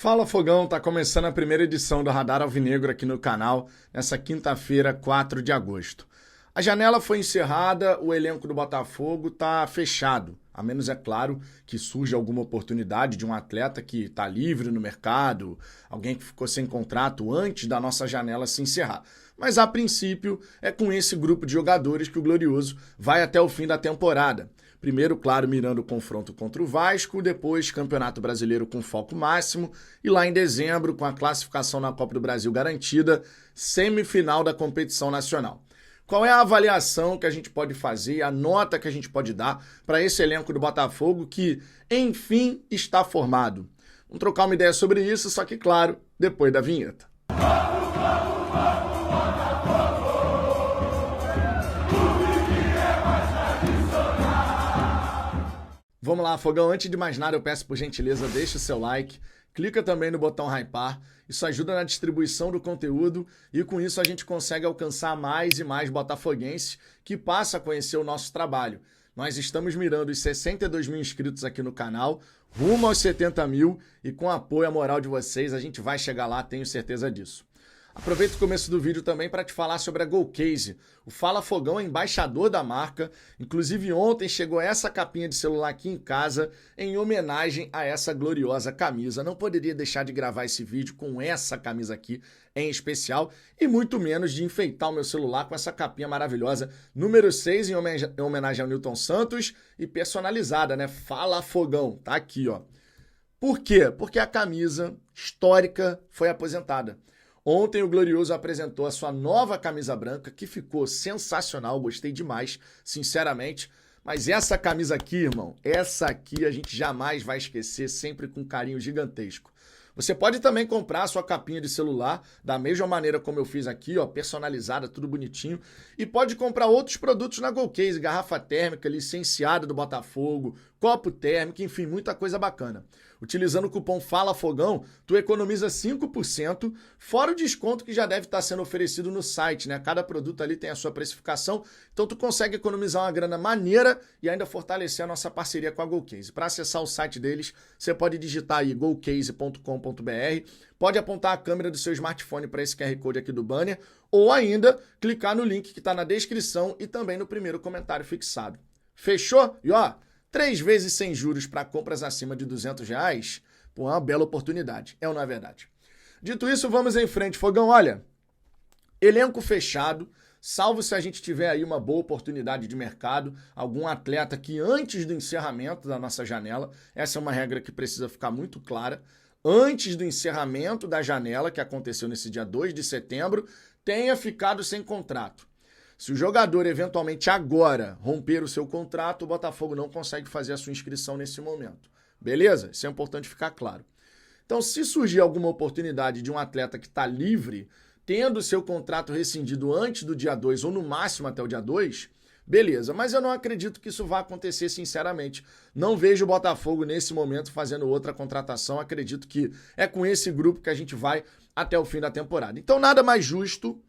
Fala Fogão, tá começando a primeira edição do Radar Alvinegro aqui no canal, nessa quinta-feira, 4 de agosto. A janela foi encerrada, o elenco do Botafogo tá fechado, a menos é claro que surge alguma oportunidade de um atleta que tá livre no mercado, alguém que ficou sem contrato antes da nossa janela se encerrar. Mas a princípio é com esse grupo de jogadores que o Glorioso vai até o fim da temporada. Primeiro, claro, mirando o confronto contra o Vasco, depois Campeonato Brasileiro com foco máximo e lá em dezembro, com a classificação na Copa do Brasil garantida, semifinal da competição nacional. Qual é a avaliação que a gente pode fazer, a nota que a gente pode dar para esse elenco do Botafogo que, enfim, está formado? Vamos trocar uma ideia sobre isso, só que, claro, depois da vinheta. Vamos lá, Fogão. Antes de mais nada, eu peço por gentileza, deixe o seu like, clica também no botão hypar. Isso ajuda na distribuição do conteúdo e com isso a gente consegue alcançar mais e mais botafoguenses que passam a conhecer o nosso trabalho. Nós estamos mirando os 62 mil inscritos aqui no canal, rumo aos 70 mil e com apoio e a moral de vocês a gente vai chegar lá, tenho certeza disso. Aproveito o começo do vídeo também para te falar sobre a GoCase. O Fala Fogão é embaixador da marca. Inclusive ontem chegou essa capinha de celular aqui em casa em homenagem a essa gloriosa camisa. Não poderia deixar de gravar esse vídeo com essa camisa aqui em especial e muito menos de enfeitar o meu celular com essa capinha maravilhosa. Número 6 em homenagem ao Newton Santos e personalizada, né? Fala Fogão. Tá aqui, ó. Por quê? Porque a camisa histórica foi aposentada. Ontem o Glorioso apresentou a sua nova camisa branca, que ficou sensacional, gostei demais, sinceramente. Mas essa camisa aqui, irmão, essa aqui a gente jamais vai esquecer, sempre com um carinho gigantesco. Você pode também comprar a sua capinha de celular da mesma maneira como eu fiz aqui, ó, personalizada, tudo bonitinho. E pode comprar outros produtos na GoCase, garrafa térmica licenciada do Botafogo, copo térmico, enfim, muita coisa bacana. Utilizando o cupom FALAFOGÃO, tu economiza 5%, fora o desconto que já deve estar sendo oferecido no site, né? Cada produto ali tem a sua precificação, então tu consegue economizar uma grana maneira e ainda fortalecer a nossa parceria com a GoCase. Para acessar o site deles, você pode digitar aí gocase.com.br, pode apontar a câmera do seu smartphone para esse QR Code aqui do banner, ou ainda clicar no link que está na descrição e também no primeiro comentário fixado. Fechou? E ó, 3 vezes sem juros para compras acima de R$200, pô, é uma bela oportunidade, é ou não é verdade? Dito isso, vamos em frente, Fogão. Olha, elenco fechado, salvo se a gente tiver aí uma boa oportunidade de mercado, algum atleta que antes do encerramento da nossa janela, essa é uma regra que precisa ficar muito clara, antes do encerramento da janela, que aconteceu nesse dia 2 de setembro, tenha ficado sem contrato. Se o jogador eventualmente agora romper o seu contrato, o Botafogo não consegue fazer a sua inscrição nesse momento. Beleza? Isso é importante ficar claro. Então, se surgir alguma oportunidade de um atleta que está livre, tendo seu contrato rescindido antes do dia 2 ou no máximo até o dia 2, beleza. Mas eu não acredito que isso vá acontecer sinceramente. Não vejo o Botafogo nesse momento fazendo outra contratação. Acredito que é com esse grupo que a gente vai até o fim da temporada. Então, nada mais justo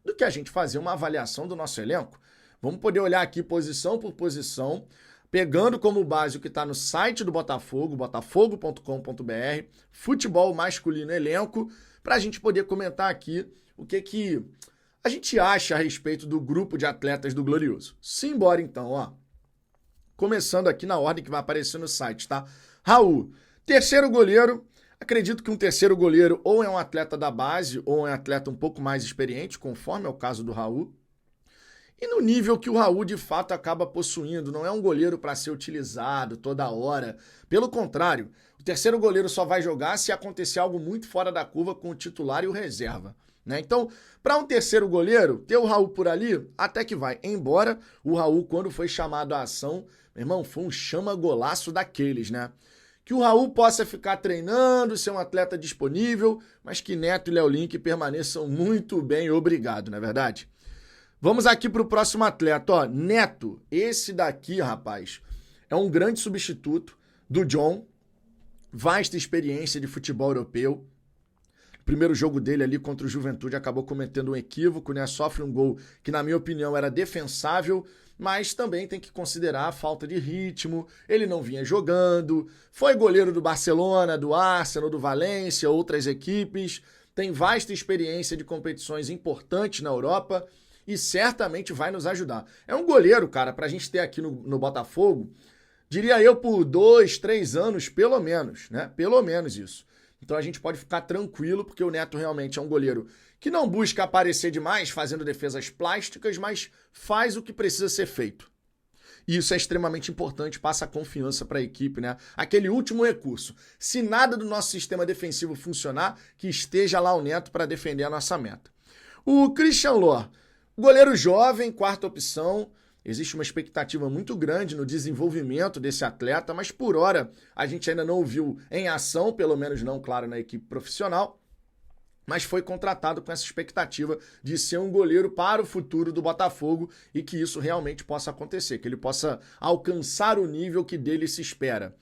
do que a gente fazer uma avaliação do nosso elenco. Vamos poder olhar aqui posição por posição, pegando como base o que está no site do Botafogo, botafogo.com.br, futebol masculino elenco, para a gente poder comentar aqui o que a gente acha a respeito do grupo de atletas do Glorioso. Simbora então, ó. Começando aqui na ordem que vai aparecer no site, tá? Raul, terceiro goleiro. Acredito que um terceiro goleiro ou é um atleta da base ou é um atleta um pouco mais experiente, conforme é o caso do Raul. E no nível que o Raul de fato acaba possuindo, não é um goleiro para ser utilizado toda hora. Pelo contrário, o terceiro goleiro só vai jogar se acontecer algo muito fora da curva com o titular e o reserva, né? Então, para um terceiro goleiro, ter o Raul por ali, até que vai. Embora o Raul, quando foi chamado à ação, meu irmão, foi um chama-golaço daqueles, né? Que o Raul possa ficar treinando, ser um atleta disponível, mas que Neto e Léo Link permaneçam muito bem, obrigado, não é verdade? Vamos aqui para o próximo atleta, ó, Neto. Esse daqui, rapaz, é um grande substituto do John, vasta experiência de futebol europeu. O primeiro jogo dele ali contra o Juventude acabou cometendo um equívoco, né? Sofre um gol que, na minha opinião, era defensável. mas também tem que considerar a falta de ritmo, ele não vinha jogando, foi goleiro do Barcelona, do Arsenal, do Valência, outras equipes, tem vasta experiência de competições importantes na Europa e certamente vai nos ajudar. É um goleiro, cara, pra gente ter aqui no Botafogo, diria eu por 2, 3 anos, pelo menos, né? Pelo menos isso. Então a gente pode ficar tranquilo, porque o Neto realmente é um goleiro que não busca aparecer demais fazendo defesas plásticas, mas faz o que precisa ser feito. E isso é extremamente importante, passa confiança para a equipe, né? Aquele último recurso. Se nada do nosso sistema defensivo funcionar, que esteja lá o Neto para defender a nossa meta. O Christian Lohr, goleiro jovem, quarta opção. Existe uma expectativa muito grande no desenvolvimento desse atleta, mas por hora a gente ainda não o viu em ação, pelo menos não, claro, na equipe profissional. Mas foi contratado com essa expectativa de ser um goleiro para o futuro do Botafogo e que isso realmente possa acontecer, que ele possa alcançar o nível que dele se espera.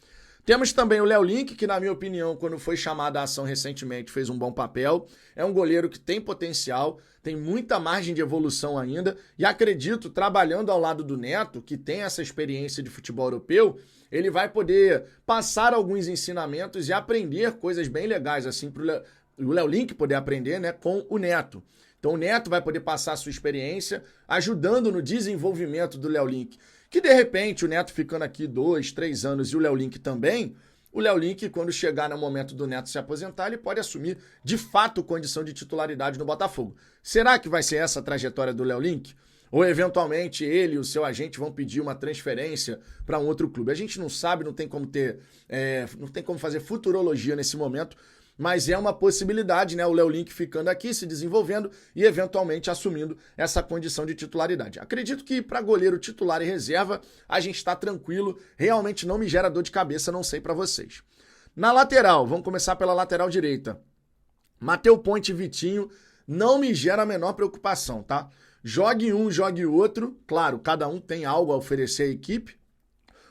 Temos também o Léo Link, que na minha opinião, quando foi chamado à ação recentemente, fez um bom papel. É um goleiro que tem potencial, tem muita margem de evolução ainda e acredito, trabalhando ao lado do Neto, que tem essa experiência de futebol europeu, ele vai poder passar alguns ensinamentos e aprender coisas bem legais assim para o Léo Link poder aprender, né, com o Neto. Então o Neto vai poder passar a sua experiência, ajudando no desenvolvimento do Léo Link. Que de repente o Neto ficando aqui 2, 3 anos e o Léo Link também, o Léo Link, quando chegar no momento do Neto se aposentar, ele pode assumir de fato condição de titularidade no Botafogo. Será que vai ser essa a trajetória do Léo Link? Ou eventualmente ele e o seu agente vão pedir uma transferência para um outro clube? A gente não sabe, não tem como fazer futurologia nesse momento, mas é uma possibilidade, né? O Léo Link ficando aqui, se desenvolvendo e eventualmente assumindo essa condição de titularidade. Acredito que para goleiro titular e reserva a gente está tranquilo, realmente não me gera dor de cabeça, não sei para vocês. Na lateral, vamos começar pela lateral direita. Matheus Ponte e Vitinho não me gera a menor preocupação, tá? Jogue um, jogue outro, claro, cada um tem algo a oferecer à equipe.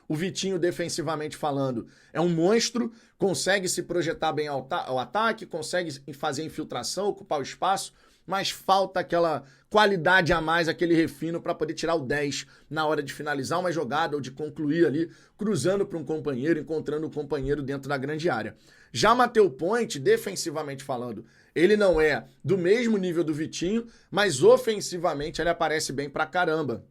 O Vitinho, defensivamente falando, é um monstro, consegue se projetar bem ao ataque, consegue fazer infiltração, ocupar o espaço, mas falta aquela qualidade a mais, aquele refino para poder tirar o 10 na hora de finalizar uma jogada ou de concluir ali, cruzando para um companheiro, encontrando o companheiro dentro da grande área. Já Matheus Ponte, defensivamente falando, ele não é do mesmo nível do Vitinho, mas ofensivamente ele aparece bem pra caramba.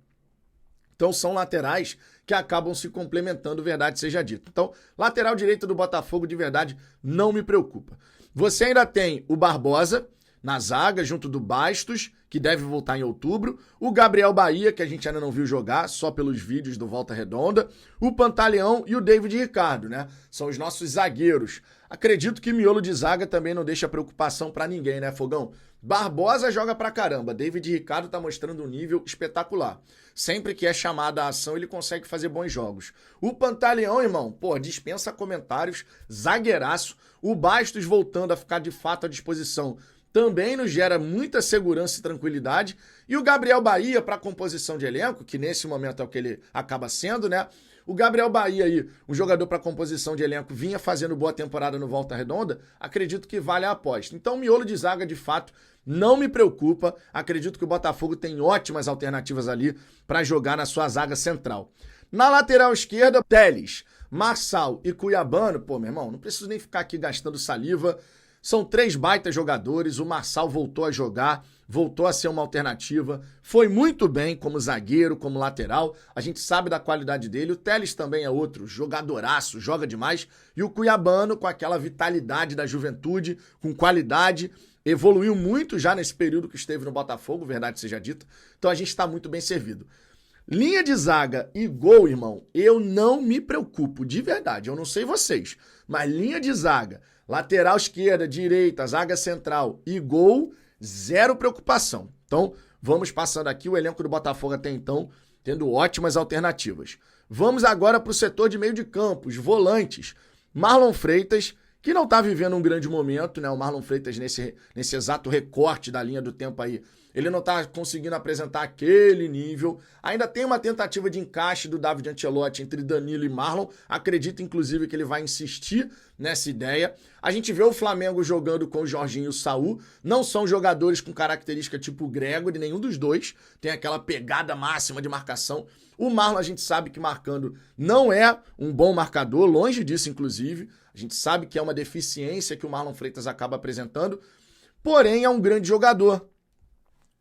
Então são laterais que acabam se complementando, verdade seja dito. Então, lateral direita do Botafogo, de verdade, não me preocupa. Você ainda tem o Barbosa na zaga, junto do Bastos, que deve voltar em outubro. O Gabriel Bahia, que a gente ainda não viu jogar, só pelos vídeos do Volta Redonda. O Pantaleão e o David Ricardo, né? São os nossos zagueiros. Acredito que miolo de zaga também não deixa preocupação pra ninguém, né, Fogão? Barbosa joga pra caramba. David Ricardo tá mostrando um nível espetacular. Sempre que é chamado à ação, ele consegue fazer bons jogos. O Pantaleão, irmão, pô, dispensa comentários, zagueiraço. O Bastos voltando a ficar de fato à disposição também nos gera muita segurança e tranquilidade. E o Gabriel Bahia, para composição de elenco, que nesse momento é o que ele acaba sendo, né? O Gabriel Bahia aí, um jogador para composição de elenco, vinha fazendo boa temporada no Volta Redonda, acredito que vale a aposta. Então, miolo de zaga, de fato, não me preocupa. Acredito que o Botafogo tem ótimas alternativas ali para jogar na sua zaga central. Na lateral esquerda, Teles, Marçal e Cuiabano. Pô, meu irmão, não preciso nem ficar aqui gastando saliva. São 3 baitas jogadores, o Marçal voltou a jogar, voltou a ser uma alternativa, foi muito bem como zagueiro, como lateral, a gente sabe da qualidade dele, o Teles também é outro, jogadoraço, joga demais, e o Cuiabano com aquela vitalidade da juventude, com qualidade, evoluiu muito já nesse período que esteve no Botafogo, verdade seja dita, então a gente está muito bem servido. Linha de zaga e gol, irmão, eu não me preocupo, de verdade, eu não sei vocês, mas linha de zaga, lateral esquerda, direita, zaga central e gol, zero preocupação. Então, vamos passando aqui o elenco do Botafogo até então, tendo ótimas alternativas. Vamos agora para o setor de meio de campo, os volantes. Marlon Freitas, que não tá vivendo um grande momento, né? O Marlon Freitas, nesse exato recorte da linha do tempo aí, ele não tá conseguindo apresentar aquele nível. Ainda tem uma tentativa de encaixe do David Ancelotti entre Danilo e Marlon. Acredito, inclusive, que ele vai insistir nessa ideia. A gente vê o Flamengo jogando com o Jorginho e o Saul. Não são jogadores com característica tipo o Gregory, nenhum dos dois. Tem aquela pegada máxima de marcação. O Marlon, a gente sabe que marcando não é um bom marcador, longe disso, inclusive. A gente sabe que é uma deficiência que o Marlon Freitas acaba apresentando. Porém, é um grande jogador.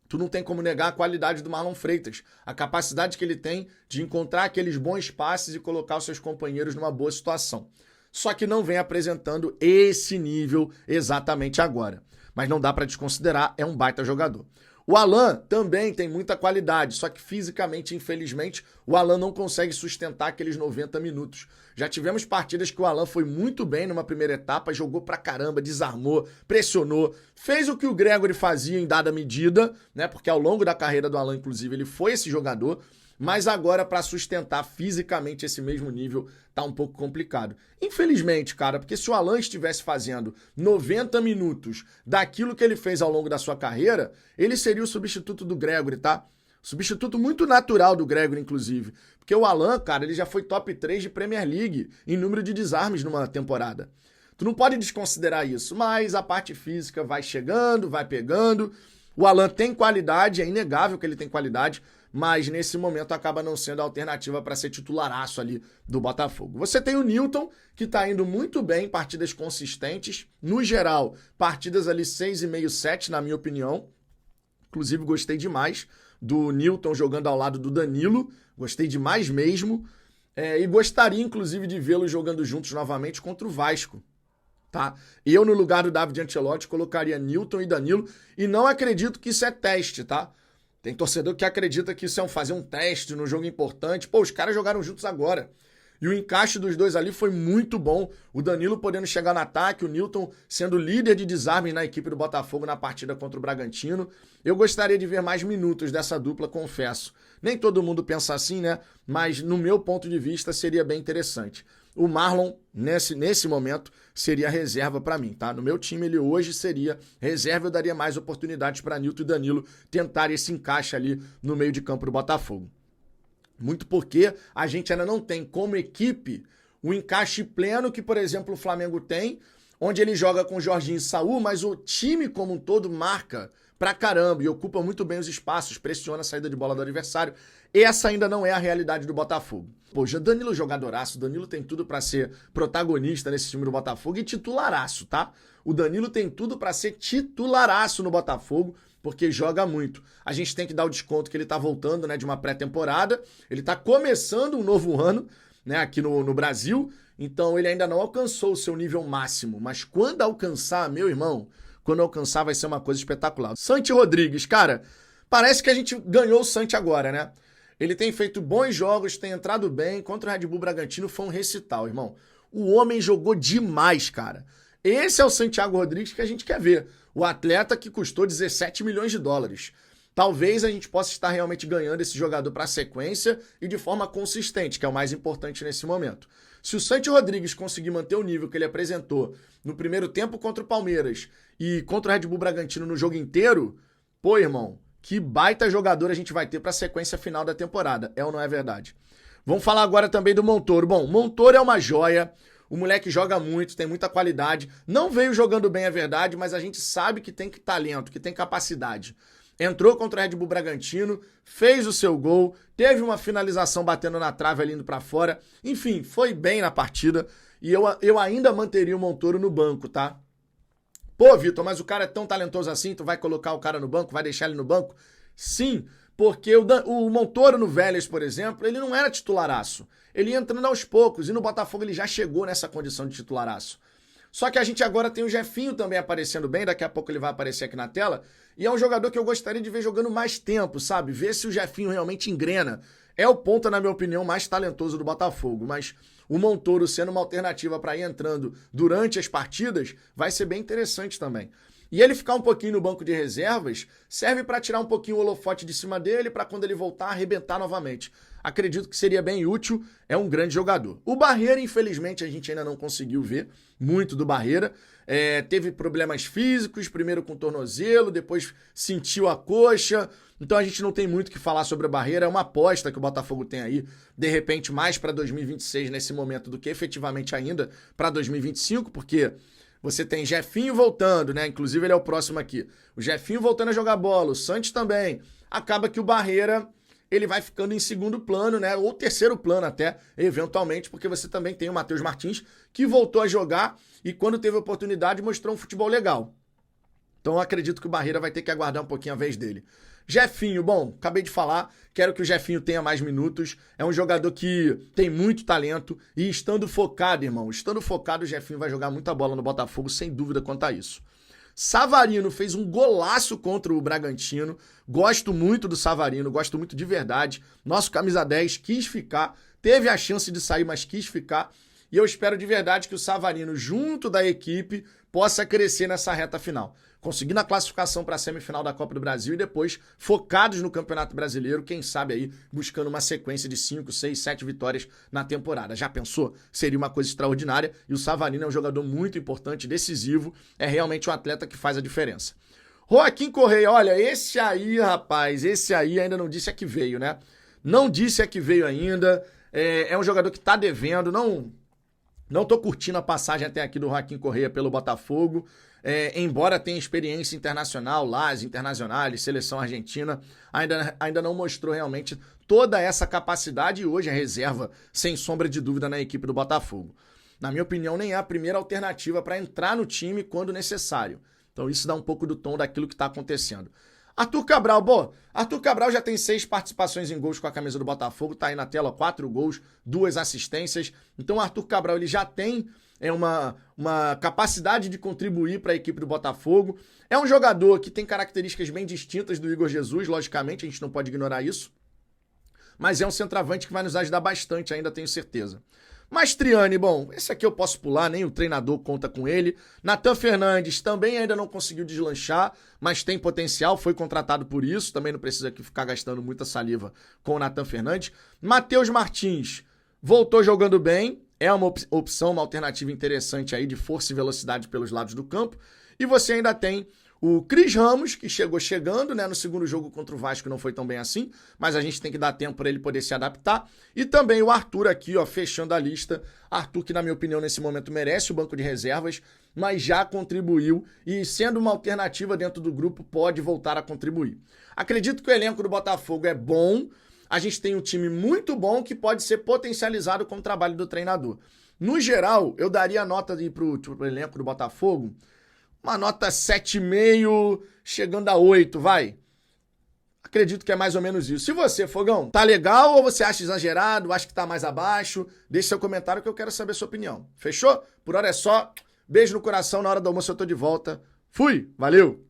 Tu não tem como negar a qualidade do Marlon Freitas, a capacidade que ele tem de encontrar aqueles bons passes e colocar os seus companheiros numa boa situação. Só que não vem apresentando esse nível exatamente agora. Mas não dá para desconsiderar, é um baita jogador. O Alan também tem muita qualidade, só que fisicamente, infelizmente, o Alan não consegue sustentar aqueles 90 minutos. Já tivemos partidas que o Alan foi muito bem numa primeira etapa, jogou pra caramba, desarmou, pressionou, fez o que o Gregory fazia em dada medida, né? Porque ao longo da carreira do Alan, inclusive, ele foi esse jogador, mas agora para sustentar fisicamente esse mesmo nível tá um pouco complicado. Infelizmente, cara, porque se o Alan estivesse fazendo 90 minutos daquilo que ele fez ao longo da sua carreira, ele seria o substituto do Gregory, tá? Substituto muito natural do Gregory, inclusive. Porque o Alan, cara, ele já foi top 3 de Premier League em número de desarmes numa temporada. Tu não pode desconsiderar isso, mas a parte física vai chegando, vai pegando. O Alan tem qualidade, é inegável que ele tem qualidade, mas nesse momento acaba não sendo a alternativa para ser titularaço ali do Botafogo. Você tem o Nilton, que está indo muito bem, partidas consistentes. No geral, partidas ali 6,5, 7, na minha opinião. Inclusive, gostei demais do Nilton jogando ao lado do Danilo. Gostei demais mesmo. E gostaria, inclusive, de vê-los jogando juntos novamente contra o Vasco. Tá? Eu, no lugar do David Ancelotti, colocaria Nilton e Danilo. E não acredito que isso é teste, tá? Tem torcedor que acredita que isso é fazer um teste no jogo importante. Pô, os caras jogaram juntos agora. E o encaixe dos dois ali foi muito bom. O Danilo podendo chegar no ataque, o Nilton sendo líder de desarmes na equipe do Botafogo na partida contra o Bragantino. Eu gostaria de ver mais minutos dessa dupla, confesso. Nem todo mundo pensa assim, né? Mas no meu ponto de vista seria bem interessante. O Marlon, nesse momento, seria reserva para mim, tá? No meu time, ele hoje seria reserva. Eu daria mais oportunidades para Nilton e Danilo tentar esse encaixe ali no meio de campo do Botafogo. Muito porque a gente ainda não tem como equipe o encaixe pleno que, por exemplo, o Flamengo tem, onde ele joga com Jorginho e Saul, mas o time como um todo marca pra caramba e ocupa muito bem os espaços, pressiona a saída de bola do adversário. Essa ainda não é a realidade do Botafogo. Poxa, Danilo jogadoraço, Danilo tem tudo pra ser protagonista nesse time do Botafogo e titularaço, tá? O Danilo tem tudo pra ser titularaço no Botafogo, porque joga muito. A gente tem que dar o desconto que ele tá voltando, né, de uma pré-temporada, ele tá começando um novo ano, né, aqui no Brasil, então ele ainda não alcançou o seu nível máximo, mas quando alcançar, meu irmão, quando alcançar vai ser uma coisa espetacular. Santi Rodrigues, cara, parece que a gente ganhou o Santi agora, né? Ele tem feito bons jogos, tem entrado bem, contra o Red Bull Bragantino foi um recital, irmão. O homem jogou demais, cara. Esse é o Santiago Rodrigues que a gente quer ver. O atleta que custou 17 milhões de dólares. Talvez a gente possa estar realmente ganhando esse jogador para a sequência e de forma consistente, que é o mais importante nesse momento. Se o Santi Rodrigues conseguir manter o nível que ele apresentou no primeiro tempo contra o Palmeiras e contra o Red Bull Bragantino no jogo inteiro, pô, irmão, que baita jogador a gente vai ter para a sequência final da temporada. É ou não é verdade? Vamos falar agora também do Montoro. Bom, Montoro é uma joia. O moleque joga muito, tem muita qualidade. Não veio jogando bem, é verdade, mas a gente sabe que tem talento, que tem capacidade. Entrou contra o Red Bull Bragantino, fez o seu gol, teve uma finalização batendo na trave ali indo pra fora. Enfim, foi bem na partida e eu ainda manteria o Montoro no banco, tá? Pô, Vitor, mas o cara é tão talentoso assim, tu vai colocar o cara no banco, vai deixar ele no banco? Sim, porque o Montoro no Vélez, por exemplo, ele não era titularaço. Ele ia entrando aos poucos e no Botafogo ele já chegou nessa condição de titularaço. Só que a gente agora tem o Jefinho também aparecendo bem, daqui a pouco ele vai aparecer aqui na tela, e é um jogador que eu gostaria de ver jogando mais tempo, sabe? Ver se o Jefinho realmente engrena. É o ponta, na minha opinião, mais talentoso do Botafogo, mas o Montoro sendo uma alternativa para ir entrando durante as partidas vai ser bem interessante também. E ele ficar um pouquinho no banco de reservas serve para tirar um pouquinho o holofote de cima dele, para quando ele voltar, arrebentar novamente. Acredito que seria bem útil, é um grande jogador. O Barreira, infelizmente, a gente ainda não conseguiu ver muito do Barreira. Teve problemas físicos, primeiro com o tornozelo, depois sentiu a coxa. Então a gente não tem muito o que falar sobre a Barreira. É uma aposta que o Botafogo tem aí, de repente, mais para 2026 nesse momento do que efetivamente ainda para 2025, porque você tem Jefinho voltando, né? Inclusive ele é o próximo aqui. O Jefinho voltando a jogar bola, o Santos também. Acaba que o Barreira, ele vai ficando em segundo plano, né? Ou terceiro plano até, eventualmente, porque você também tem o Matheus Martins, que voltou a jogar e quando teve oportunidade mostrou um futebol legal. Então eu acredito que o Barreira vai ter que aguardar um pouquinho a vez dele. Jefinho, bom, acabei de falar, quero que o Jefinho tenha mais minutos, é um jogador que tem muito talento e estando focado, irmão, estando focado, o Jefinho vai jogar muita bola no Botafogo, sem dúvida quanto a isso. Savarino fez um golaço contra o Bragantino, gosto muito do Savarino, gosto muito de verdade, nosso camisa 10 quis ficar, teve a chance de sair, mas quis ficar, e eu espero de verdade que o Savarino, junto da equipe, possa crescer nessa reta final. Conseguindo a classificação para a semifinal da Copa do Brasil e depois focados no Campeonato Brasileiro, quem sabe aí buscando uma sequência de 5, 6, 7 vitórias na temporada. Já pensou? Seria uma coisa extraordinária e o Savarino é um jogador muito importante, decisivo, é realmente um atleta que faz a diferença. Joaquim Correia, olha, esse aí, rapaz, esse aí ainda não disse a que veio, né? Não disse a que veio ainda, é um jogador que tá devendo, não tô curtindo a passagem até aqui do Joaquim Correia pelo Botafogo, embora tenha experiência internacional, LAS, Internacional, seleção argentina, ainda não mostrou realmente toda essa capacidade e hoje é reserva, sem sombra de dúvida, na equipe do Botafogo. Na minha opinião, nem é a primeira alternativa para entrar no time quando necessário. Então isso dá um pouco do tom daquilo que está acontecendo. Arthur Cabral, Arthur Cabral já tem 6 participações em gols com a camisa do Botafogo, tá aí na tela, 4 gols, 2 assistências. Então o Arthur Cabral ele já tem uma capacidade de contribuir para a equipe do Botafogo. É um jogador que tem características bem distintas do Igor Jesus, logicamente, a gente não pode ignorar isso. Mas é um centroavante que vai nos ajudar bastante, ainda tenho certeza. Mastriani, bom, esse aqui eu posso pular, nem o treinador conta com ele. Natan Fernandes também ainda não conseguiu deslanchar, mas tem potencial, foi contratado por isso, também não precisa aqui ficar gastando muita saliva com o Natan Fernandes. Matheus Martins voltou jogando bem, é uma opção, uma alternativa interessante aí de força e velocidade pelos lados do campo. E você ainda tem o Cris Ramos, que chegando, né? No segundo jogo contra o Vasco não foi tão bem assim, mas a gente tem que dar tempo para ele poder se adaptar. E também o Arthur aqui, ó, fechando a lista. Arthur, que na minha opinião nesse momento merece o banco de reservas, mas já contribuiu e sendo uma alternativa dentro do grupo pode voltar a contribuir. Acredito que o elenco do Botafogo é bom, a gente tem um time muito bom que pode ser potencializado com o trabalho do treinador. No geral, eu daria a nota pro elenco do Botafogo, uma nota 7,5, chegando a 8, vai. Acredito que é mais ou menos isso. Se você, Fogão, tá legal ou você acha exagerado, acha que tá mais abaixo, deixe seu comentário que eu quero saber a sua opinião. Fechou? Por hora é só. Beijo no coração, na hora do almoço eu tô de volta. Fui, valeu!